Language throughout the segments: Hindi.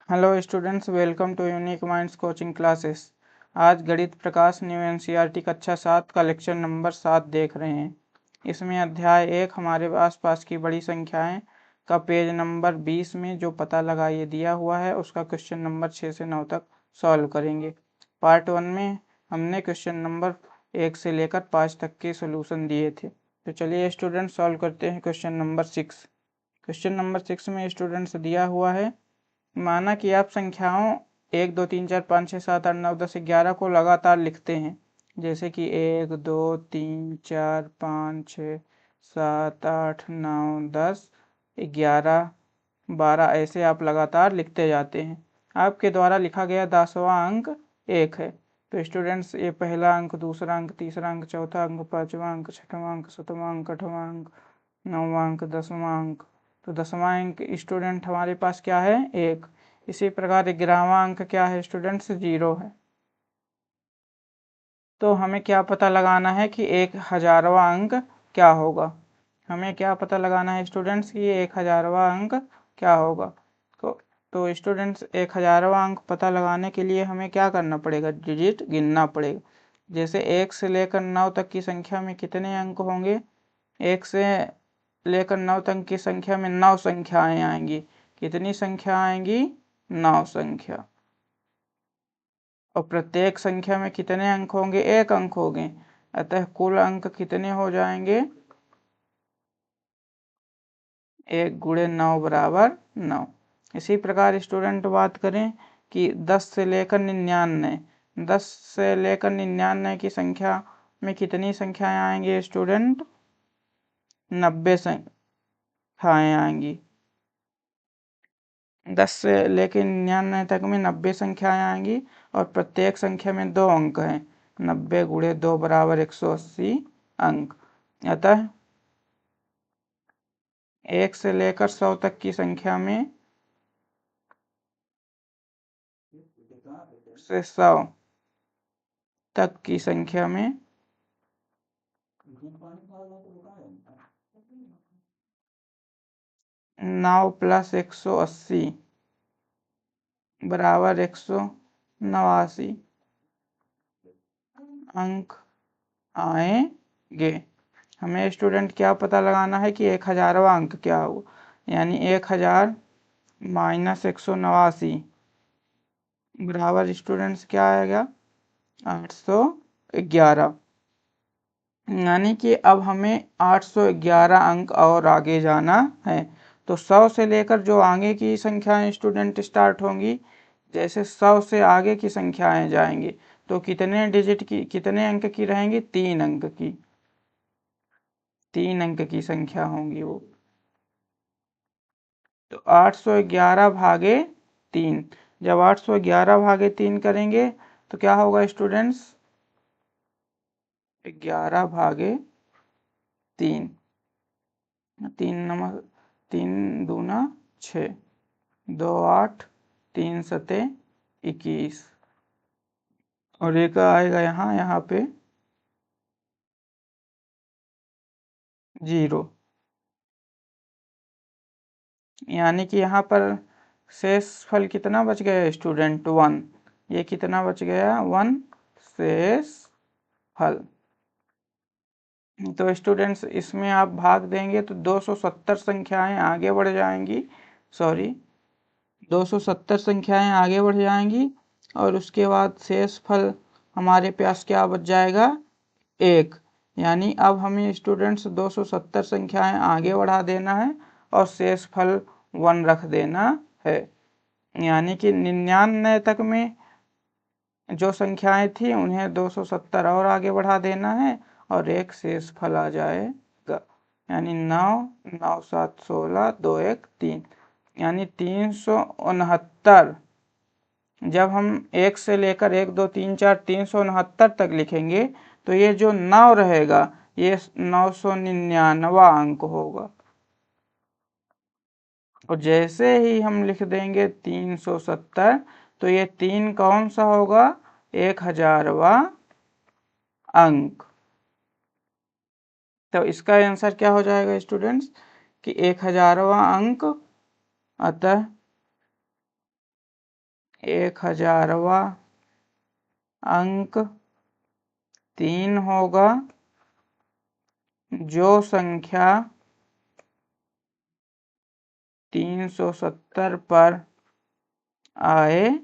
Hello students, welcome to unique minds coaching classes. आज गणित प्रकाश न्यू एनसीईआरटी कक्षा 7 का लेक्चर नंबर 7 देख रहे हैं। इसमें अध्याय 1 हमारे आसपास की बड़ी संख्याएं का पेज नंबर 20 में जो पता लगाइए दिया हुआ है उसका क्वेश्चन नंबर 6 से 9 तक सॉल्व करेंगे। पार्ट 1 में हमने क्वेश्चन नंबर 1 से लेकर 5 तक के सोल्यूशन दिए थे। तो चलिए स्टूडेंट सॉल्व करते हैं क्वेश्चन नंबर 6। क्वेश्चन नंबर 6 में स्टूडेंट्स दिया हुआ है, माना कि आप संख्याओं 1 2 3 4 5 6 7 8 9 10 11 को लगातार लिखते हैं, जैसे कि 1 2 3 4 5 6 7 8 9 10 11 12 ऐसे आप लगातार लिखते जाते हैं। आपके द्वारा लिखा गया 10वां अंक 1 है। तो स्टूडेंट्स ये पहला अंक, दूसरा अंक, तीसरा अंक, चौथा अंक, पाँचवा अंक, छठवां अंक, सातवां अंक, आठवां अंक, नौवां अंक, 10वां अंक। तो 10वां अंक स्टूडेंट हमारे पास क्या है? 1। इसी प्रकार 11वां अंक क्या है स्टूडेंट्स? 0 है। तो हमें क्या पता लगाना है कि 1000वां अंक क्या होगा। हमें क्या पता लगाना है स्टूडेंट्स कि 1000वां अंक क्या होगा। तो स्टूडेंट्स 1000वां अंक पता लगाने के लिए हमें क्या करना पड़ेगा? डिजिट गिनना पड़ेगा। जैसे 1 से लेकर 9 तक की संख्या में कितने अंक होंगे? 1 से लेकर 9 तक की संख्या में 9 संख्याएं आएंगी। कितनी संख्या आएंगी? 9 संख्या। और प्रत्येक संख्या में कितने अंक होंगे? 1 अंक होंगे। अतः कुल अंक कितने हो जाएंगे? 1 गुणे 9 बराबर 9। इसी प्रकार स्टूडेंट बात करें कि 10 से लेकर 99, 10 से लेकर 99 की संख्या में कितनी संख्याएं आएंगी स्टूडेंट? 90 संख्याएं आएंगी। 10 से लेकर 99 तक में 90 संख्याएं आएंगी और प्रत्येक संख्या में 2 अंक हैं। 90 गुणे 2 बराबर 180 अंक। अतः 1 से लेकर 100 तक की संख्या में से 100 तक की संख्या में 9 प्लस 180 बराबर 189 अंक आएंगे। हमें स्टूडेंट क्या पता लगाना है कि 1000वां अंक क्या होगा। यानी 1000 माइनस 189 बराबर स्टूडेंट्स क्या आएगा? 811। यानी कि अब हमें 811 अंक और आगे जाना है। तो 100 से लेकर जो आगे की संख्याएं स्टूडेंट स्टार्ट होंगी, जैसे 100 से आगे की संख्याएं जाएंगी तो कितने डिजिट की, कितने अंक की रहेंगी? 3 अंक की। 3 अंक की संख्या होंगी वो। तो 811 भागे 3। जब 811 भागे 3 करेंगे तो क्या होगा स्टूडेंट्स? 11 भागे 3। 3 दूना 6, 2 8, 3 सते 21 और एक आएगा यहाँ पे 0। यानी कि यहाँ पर शेष फल कितना बच गया स्टूडेंट? 1। ये कितना बच गया? 1 शेष फल। तो स्टूडेंट्स इसमें आप भाग देंगे तो 270 संख्याएं आगे बढ़ जाएंगी। 270 संख्याएं आगे बढ़ जाएंगी और उसके बाद शेष फल हमारे पास क्या बच जाएगा? 1। यानी अब हमें स्टूडेंट्स 270 संख्याएं आगे बढ़ा देना है और शेष फल 1 रख देना है। यानी कि 99 तक में जो संख्याएं थी उन्हें 270 और आगे बढ़ा देना है और एक शेष फल आ जाएगा। यानी 9 9 7 16 2 1 3, यानी 369। जब हम 1 से लेकर 1 2 3 4 369 तक लिखेंगे तो ये जो 9 रहेगा ये 999वां अंक होगा। और जैसे ही हम लिख देंगे 370 तो ये 3 कौन सा होगा? 1000वां अंक। तो इसका आंसर क्या हो जाएगा स्टूडेंट्स कि 1000वां अंक। अतः 1000वां अंक 3 होगा जो संख्या 370 पर आएगा।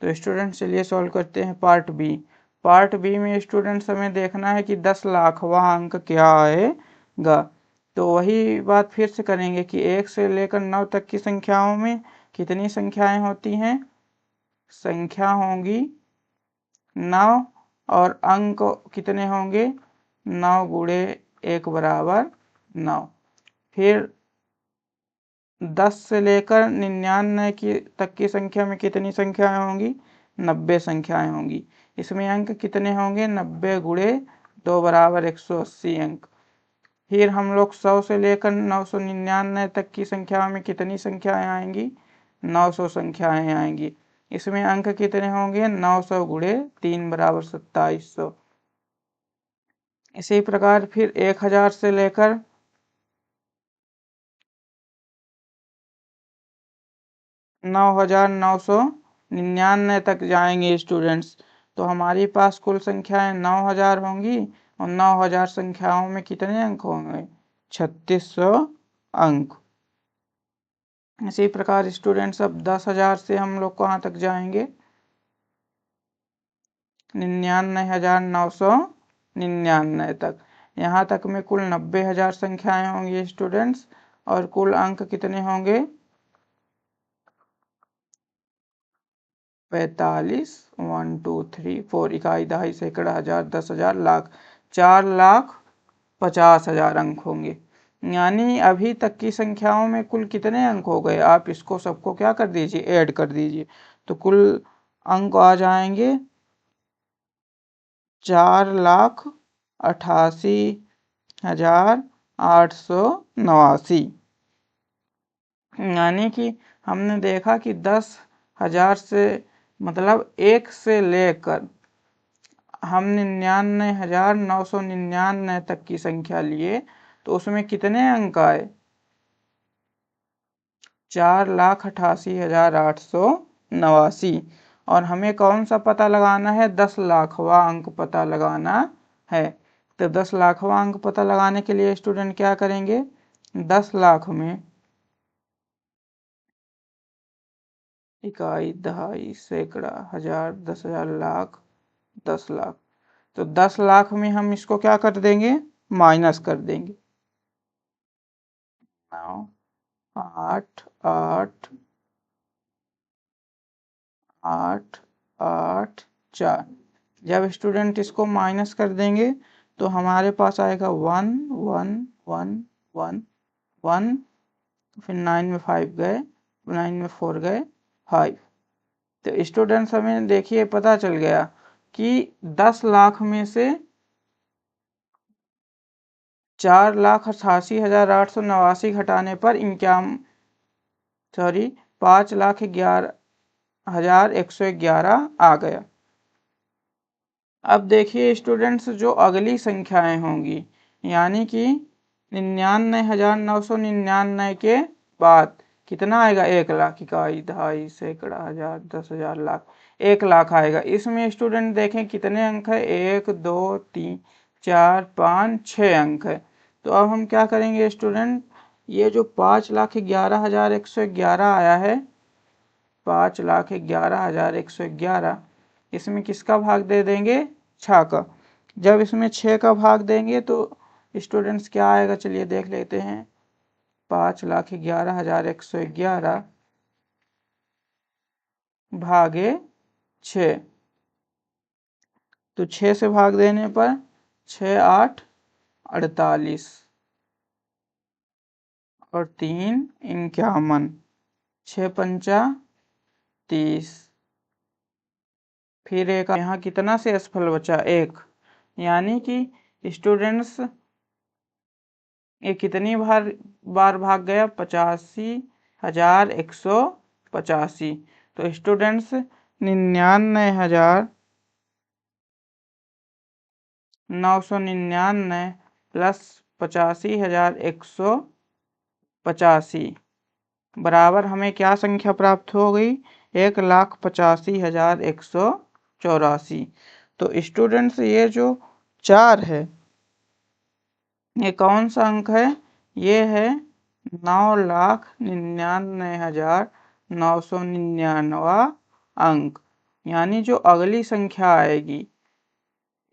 तो स्टूडेंट चलिए सॉल्व करते हैं पार्ट बी। पार्ट बी में स्टूडेंट्स हमें देखना है कि 10 लाखवां अंक क्या आएगा। तो वही बात फिर से करेंगे कि 1 से लेकर 9 तक की संख्याओं में कितनी संख्याएं होती हैं। संख्या होंगी 9 और अंक कितने होंगे 9 गुणे 1 बराबर 9। फिर 10 से लेकर 99 तक की संख्या में कितनी संख्याएं होंगी 90 संख्याएं होंगी। इसमें अंक कितने होंगे 90 गुणे 2 बराबर 180 अंक। फिर हम लोग 100 से लेकर 999 तक की संख्याओं में कितनी संख्याएं आएंगी 900 संख्याएं आएंगी। इसमें अंक कितने होंगे 900 गुणे 3 बराबर 2700। इसी प्रकार फिर 1000 से लेकर 9999 तक जाएंगे स्टूडेंट्स। तो हमारे पास कुल संख्याएं 9000 होंगी और 9000 संख्याओं में कितने अंक होंगे 3600 अंक। इसी प्रकार स्टूडेंट्स अब 10,000 से हम लोग कहाँ तक जाएंगे 99,999 तक। यहाँ तक में कुल 90,000 संख्याएं होंगी स्टूडेंट्स और कुल अंक कितने होंगे 45 1 2 3 4 इकाई दहाई सैकड़ा हजार 10,000 लाख 4,50,000 अंक होंगे। यानी अभी तक की संख्याओं में कुल कितने अंक हो गए आप इसको सबको क्या कर दीजिए ऐड कर दीजिए। तो कुल अंक आ जाएंगे 4,88,889। यानी कि हमने देखा कि 10,000 से मतलब 1 से लेकर हम 99,999 तक की संख्या लिए तो उसमें कितने अंक आए 4,88,889। और हमें कौन सा पता लगाना है 10 लाखवां अंक पता लगाना है। तो 10 लाखवां अंक पता लगाने के लिए स्टूडेंट क्या करेंगे 10 लाख में इकाई दहाई सैकड़ा हजार 10,000 लाख 10 लाख। तो 10 लाख में हम इसको क्या कर देंगे माइनस कर देंगे 9 8 8 8 8 4। जब स्टूडेंट इसको माइनस कर देंगे तो हमारे पास आएगा 1 1 1 1 1। फिर 9 में 5 गए 9 में 4 गए 5। तो स्टूडेंट्स हमें देखिए पता चल गया कि 10 लाख में से 4,88,889 घटाने पर 5,11,111 आ गया। अब देखिए स्टूडेंट्स जो अगली संख्याएं होंगी यानी कि 99,999 के बाद कितना आएगा 1 लाख इकाई दहाई सैकड़ा हजार 10,000 लाख 1 लाख आएगा। इसमें स्टूडेंट देखें कितने अंक है 1 2 3 4 5 6 अंक है। तो अब हम क्या करेंगे स्टूडेंट ये जो 5,11,111 आया है 5,11,111 इसमें किसका भाग दे देंगे 6 का। जब इसमें 6 का भाग देंगे तो स्टूडेंट्स क्या आएगा चलिए देख लेते हैं 5,11,111 भागे 6। तो 6 से भाग देने पर 6 8 48 और 3 51 6 पंचा 30। फिर एक यहाँ कितना से असफल बचा 1। यानी कि स्टूडेंट्स ये कितनी बार भाग गया 85,185। तो स्टूडेंट्स 99,999 प्लस 85,185 बराबर हमें क्या संख्या प्राप्त हो गई, 1,85,184। तो स्टूडेंट्स ये जो 4 है ये कौन सा अंक है, ये है 9,99,999 अंक। यानी जो अगली संख्या आएगी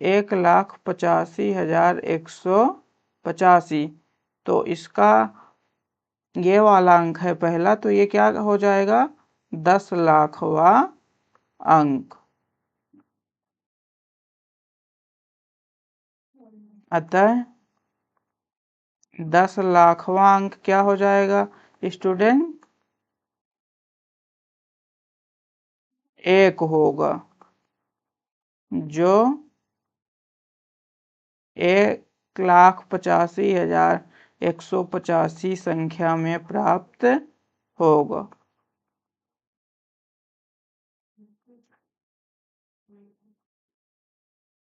1,85,185, तो इसका ये वाला अंक है पहला, तो ये क्या हो जाएगा, 10 लाखवा अंक। अतः 10 लाखवा अंक क्या हो जाएगा स्टूडेंट, 1 होगा, जो 1,85,185 संख्या में प्राप्त होगा।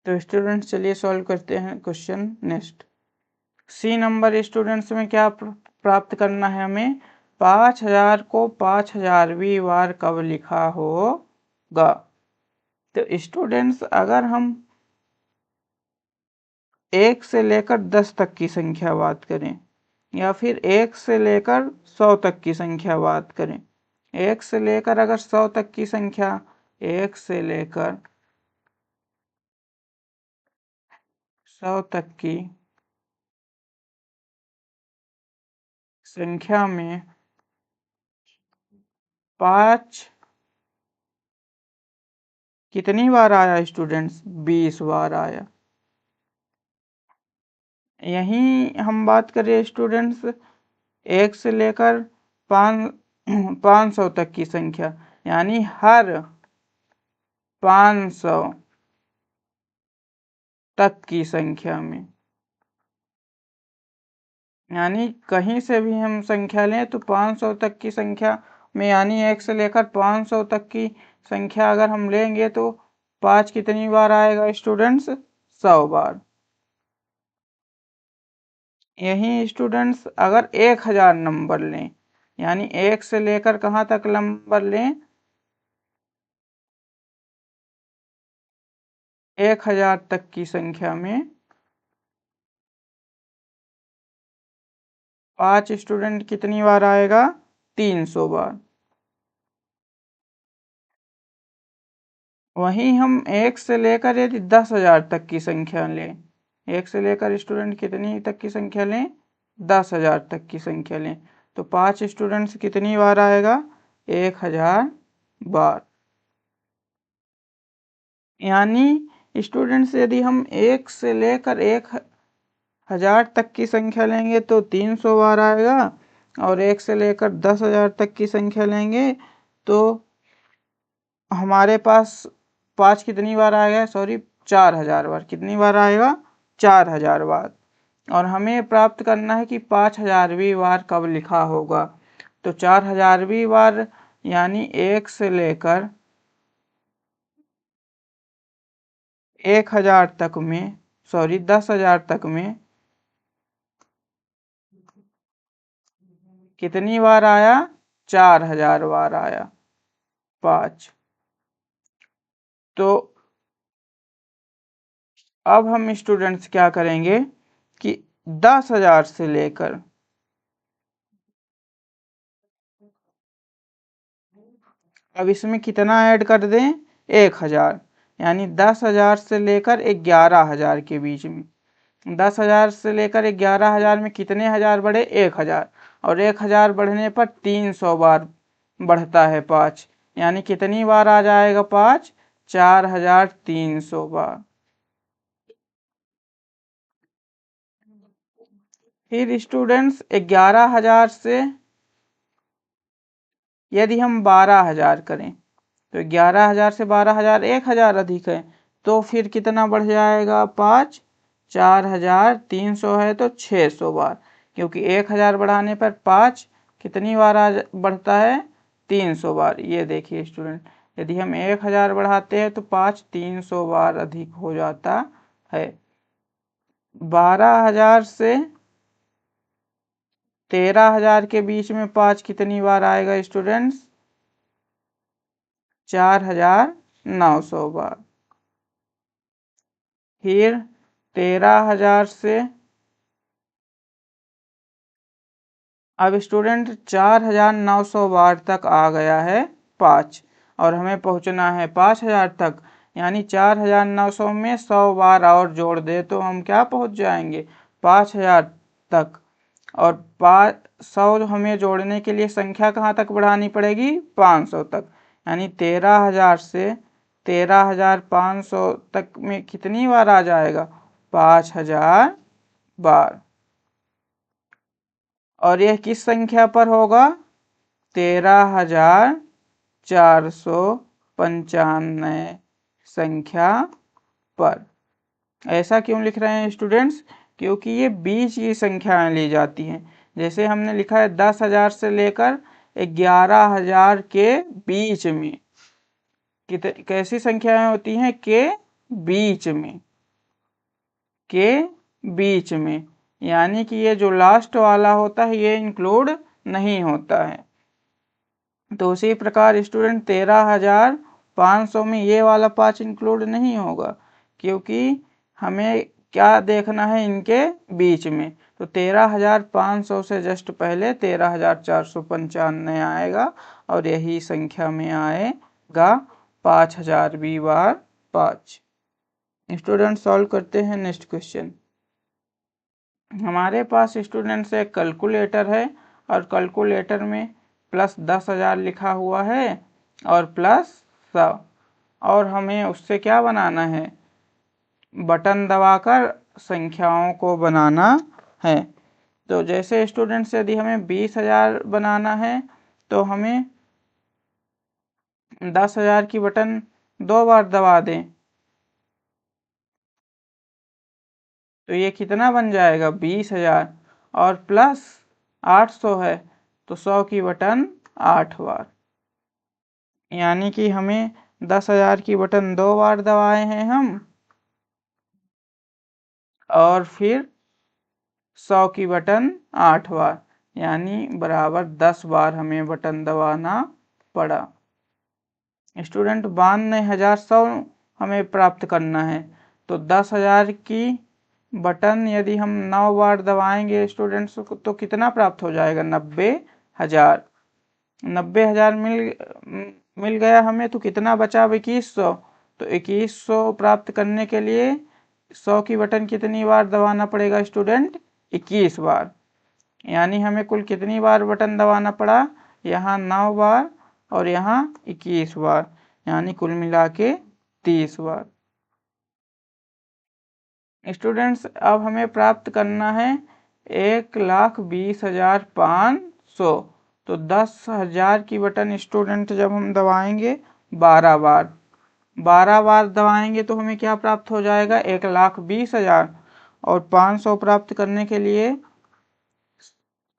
तो स्टूडेंट्स चलिए सॉल्व करते हैं question next. C number students में क्या प्राप्त करना है हमें, 5,000 को 5,000वीं बार कब लिखा होगा। तो स्टूडेंट्स अगर हम 1 से लेकर 10 तक की संख्या बात करें, या फिर 1 से लेकर 100 तक की संख्या बात करें, 1 से लेकर अगर 100 तक की संख्या, 1 से लेकर 100 तक की संख्या में 5 कितनी बार आया स्टूडेंट्स, 20 बार आया। यहीं हम बात करें स्टूडेंट्स 1 से लेकर 500 तक की संख्या, यानी हर 500 तक की संख्या में, यानी कहीं से भी हम संख्या लें तो 500 तक की संख्या में, यानी 1 से लेकर 500 तक की संख्या अगर हम लेंगे तो 5 कितनी बार आएगा स्टूडेंट्स, 100 बार। यही स्टूडेंट्स अगर 1000 नंबर लें, यानी 1 से लेकर कहाँ तक नंबर लें, 1000 तक की संख्या में 5 स्टूडेंट कितनी बार आएगा, 300 बार। वहीं हम 1 से लेकर यदि 10,000 तक की संख्या लें, 1 से लेकर स्टूडेंट कितनी तक की संख्या लें, 10,000 तक की संख्या लें, तो 5 स्टूडेंट्स कितनी बार आएगा, 1000 बार। यानी स्टूडेंट्स यदि हम 1 से लेकर 1000 तक की संख्या लेंगे तो 300 बार आएगा, और 1 से लेकर 10,000 तक की संख्या लेंगे तो हमारे पास 5 कितनी बार आएगा, सॉरी 4,000 बार, कितनी बार आएगा, 4,000 बार। और हमें प्राप्त करना है कि 5,000वीं बार कब लिखा होगा। तो 4,000वीं बार यानी 1 से लेकर 1,000 तक में, सॉरी 10,000 तक में कितनी बार आया, 4,000 बार आया 5। तो अब हम स्टूडेंट्स क्या करेंगे कि 10,000 से लेकर, अब इसमें कितना ऐड कर दें, 1,000, यानी 10,000 से लेकर 11,000 के बीच में, 10,000 से लेकर 11,000 में कितने हजार बढ़े, 1,000, और 1,000 बढ़ने पर 300 बार बढ़ता है 5, यानी कितनी बार आ जाएगा 5, 4,300 बार। फिर स्टूडेंट्स 11,000 से यदि हम 12,000 करें, तो 11,000 से 12,000 1,000 अधिक है, तो फिर कितना बढ़ जाएगा 5, 4,300 है तो 600 बार, क्योंकि 1,000 बढ़ाने पर 5 कितनी बार बढ़ता है, 300 बार। ये देखिए स्टूडेंट, यदि हम 1,000 बढ़ाते हैं तो 5 300 बार अधिक हो जाता है। 12,000 से 13,000 के बीच में 5 कितनी बार आएगा स्टूडेंट्स? 4,900 बार। फिर 13,000 से अब स्टूडेंट 4,900 बार तक आ गया है 5 और हमें पहुंचना है 5,000 तक, यानी 4,900 में 100 बार और जोड़ दे तो हम क्या पहुंच जाएंगे? 5,000 तक। और 100 हमें जोड़ने के लिए संख्या कहाँ तक बढ़ानी पड़ेगी? 500 तक। यानी 13,000 से 13,500 तक में कितनी बार आ जाएगा? 5,000 बार। और यह किस संख्या पर होगा? 13,495 संख्या पर। ऐसा क्यों लिख रहे हैं स्टूडेंट्स? क्योंकि ये बीच की संख्याएं ली जाती हैं। जैसे हमने लिखा है 10,000 से लेकर 11,000 के बीच में। कैसी संख्याएं होती हैं? के बीच में, के बीच में, यानी कि ये जो लास्ट वाला होता है ये इंक्लूड नहीं होता है। तो उसी प्रकार स्टूडेंट 13,500 में ये वाला 5 इंक्लूड नहीं होगा, क्योंकि हमें क्या देखना है? इनके बीच में। तो 13,500 से जस्ट पहले 13,495 आएगा और यही संख्या में आएगा 5,000वीं बार 5। स्टूडेंट सॉल्व करते हैं नेक्स्ट क्वेश्चन। हमारे पास स्टूडेंट्स एक कैलकुलेटर है और कैलकुलेटर में प्लस 10,000 लिखा हुआ है और प्लस 100, और हमें उससे क्या बनाना है? बटन दबाकर संख्याओं को बनाना है। तो जैसे स्टूडेंट्स यदि हमें 20,000 बनाना है तो हमें 10,000 की बटन 2 बार दबा दें तो ये कितना बन जाएगा? 20,000 और प्लस 800 है तो 100 की बटन 8 बार, यानी कि हमें 10,000 की बटन 2 बार दबाए हैं हम और फिर 100 की बटन 8 बार, यानी बराबर 10 बार हमें बटन दबाना पड़ा। स्टूडेंट 92,100 हमें प्राप्त करना है तो 10,000 की बटन यदि हम 9 बार दबाएंगे स्टूडेंट्स तो कितना प्राप्त हो जाएगा? 90,000। 90,000 मिल गया हमें तो कितना बचा? 2,100। तो 2,100 प्राप्त करने के लिए 100 की बटन कितनी बार दबाना पड़ेगा स्टूडेंट? 21 बार। यानी हमें कुल कितनी बार बटन दबाना पड़ा? यहाँ 9 बार और यहाँ 21 बार, यानी कुल मिला के 30 बार। स्टूडेंट्स अब हमें प्राप्त करना है 1,20,500। तो 10,000 की बटन स्टूडेंट जब हम दबाएंगे 12 बार, 12 बार दबाएंगे तो हमें क्या प्राप्त हो जाएगा? 1,20,000। और 500 प्राप्त करने के लिए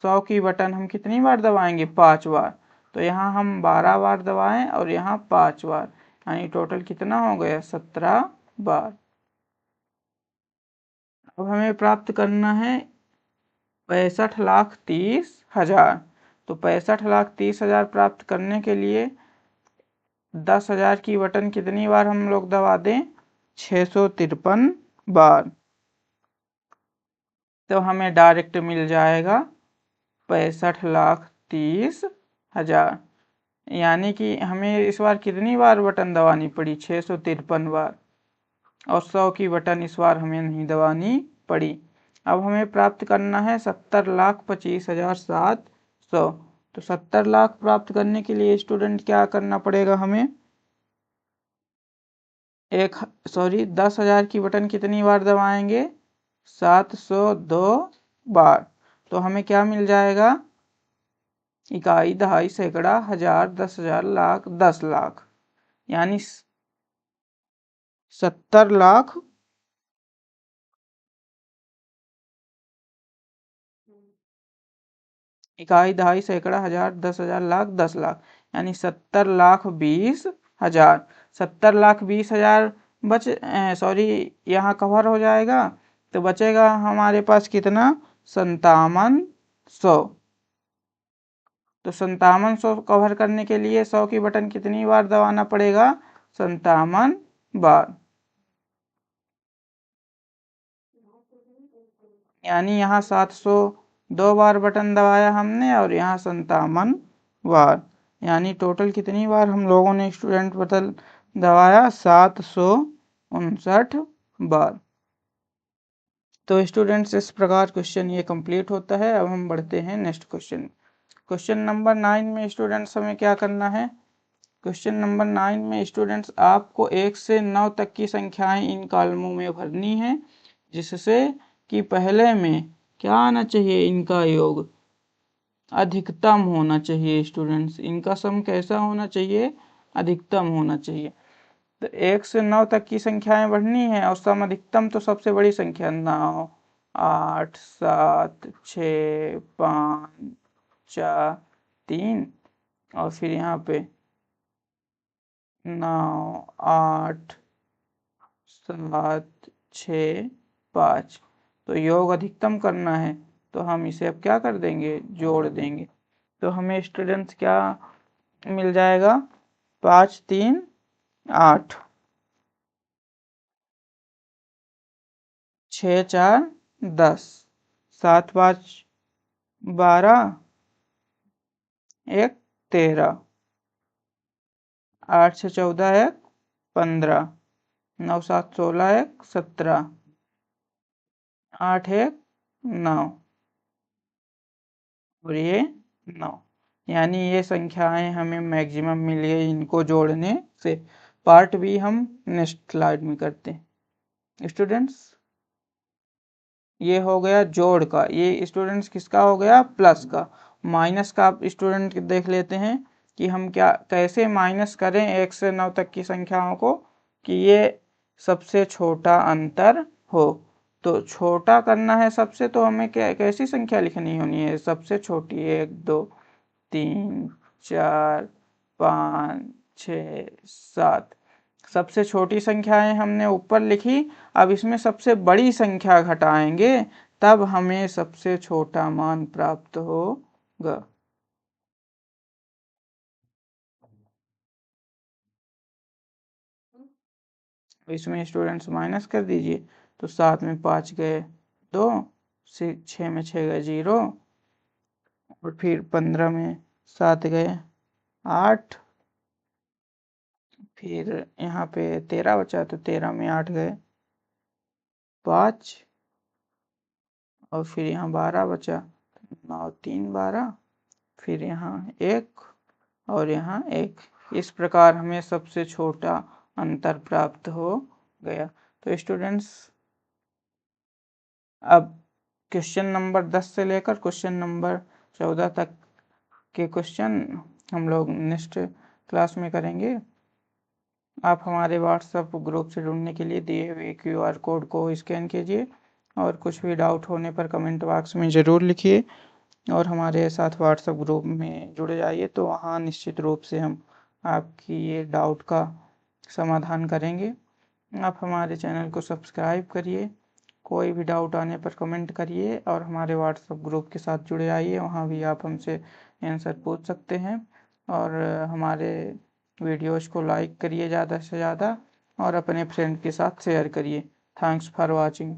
100 की बटन हम कितनी बार दबाएंगे? 5 बार। तो यहाँ हम 12 बार दबाएं और यहाँ 5 बार, यानी टोटल कितना हो गया? 17 बार। अब हमें प्राप्त करना है 65,30,000। तो 65,30,000 प्राप्त करने के लिए 10,000 की बटन कितनी बार हम लोग दबा दें? 653 बार। तो हमें डायरेक्ट मिल जाएगा 65,30,000, यानी कि हमें इस बार कितनी बार बटन दबानी पड़ी? 653 बार। और 100 की बटन इस बार हमें नहीं दबानी पड़ी। अब हमें प्राप्त करना है 70,25,700। तो 70 लाख प्राप्त करने के लिए स्टूडेंट क्या करना पड़ेगा हमें? 10,000 की बटन कितनी बार दबाएंगे? 702 बार। तो हमें क्या मिल जाएगा? इकाई, दहाई, सैकड़ा, हजार, 10,000, लाख, 10 लाख, यानी 70 लाख इकाई, दहाई, सैकड़ा, हजार, 10,000, लाख, 10 लाख, यानी 70,20,000। 70,20,000 यहाँ कवर हो जाएगा तो बचेगा हमारे पास कितना? 57,100। तो 5700 कवर करने के लिए 100 की बटन कितनी बार दबाना पड़ेगा? 57 बार। यानी यहाँ 702 बार बटन दबाया हमने और यहाँ 57 बार, यानी टोटल कितनी बार हम लोगों ने स्टूडेंट बटन दबाया? 759 बार। तो स्टूडेंट्स इस प्रकार क्वेश्चन ये कंप्लीट होता है। अब हम बढ़ते हैं नेक्स्ट क्वेश्चन। क्वेश्चन नंबर 9 में स्टूडेंट्स हमें क्या करना है? क्वेश्चन नंबर 9 में स्टूडेंट्स आपको 1 से 9 तक की संख्याएं इन कॉलमों में भरनी है, जिससे कि पहले में क्या आना चाहिए? इनका योग अधिकतम होना चाहिए। स्टूडेंट्स इनका सम कैसा होना चाहिए? अधिकतम होना चाहिए। तो 1 से 9 तक की संख्याएं बढ़नी है और सम अधिकतम तो सबसे बड़ी संख्या 9, 8, 7, 6, 5, 4, 3 और फिर यहाँ पे 9, 8, 7, 6, 5। तो योग अधिकतम करना है तो हम इसे अब क्या कर देंगे? जोड़ देंगे। तो हमें स्टूडेंट्स क्या मिल जाएगा? 5, 3, 8, 6, 4, 10, 7, 5, 12, 1, 13, 8 से 14, 1, 15, 9, 7, 16, 1, 17, 8, 1, 9 और ये 9। यानी ये संख्याएं हमें मैक्सिमम मिल गई इनको जोड़ने से। पार्ट बी हम नेक्स्ट स्लाइड में करते हैं। स्टूडेंट्स ये हो गया जोड़ का, ये स्टूडेंट्स किसका हो गया? प्लस का। माइनस का आप स्टूडेंट देख लेते हैं कि हम क्या कैसे माइनस करें 1 से 9 तक की संख्याओं को कि ये सबसे छोटा अंतर हो। तो छोटा करना है सबसे, तो हमें क्या कैसी संख्या लिखनी होनी है? सबसे छोटी 1, 2, 3, 4, 5, 6, 7। सबसे छोटी संख्याएं हमने ऊपर लिखी। अब इसमें सबसे बड़ी संख्या घटाएंगे तब हमें सबसे छोटा मान प्राप्त होगा। इसमें स्टूडेंट्स माइनस कर दीजिए। तो 7 में 5 गए 2, 6 में 6 गए 0 और फिर 15 में 7 गए 8, फिर यहाँ पे 13 बचा तो 13 में 8 गए 5 और फिर यहाँ 12 बचा 9, 3, 12, फिर यहाँ 1 और यहाँ 1। इस प्रकार हमें सबसे छोटा अंतर प्राप्त हो गया। तो स्टूडेंट्स अब क्वेश्चन नंबर 10 से लेकर क्वेश्चन नंबर 14 तक के क्वेश्चन हम लोग नेक्स्ट क्लास में करेंगे। आप हमारे व्हाट्सएप ग्रुप से जुड़ने के लिए दिए हुए QR कोड को स्कैन कीजिए और कुछ भी डाउट होने पर कमेंट बॉक्स में ज़रूर लिखिए और हमारे साथ व्हाट्सएप ग्रुप में जुड़ जाइए। तो वहाँ निश्चित रूप से हम आपकी ये डाउट का समाधान करेंगे। आप हमारे चैनल को सब्सक्राइब करिए, कोई भी डाउट आने पर कमेंट करिए और हमारे व्हाट्सएप ग्रुप के साथ जुड़े आइए, वहाँ भी आप हमसे आंसर पूछ सकते हैं। और हमारे वीडियोज़ को लाइक करिए ज़्यादा से ज़्यादा और अपने फ्रेंड के साथ शेयर करिए। Thanks for watching.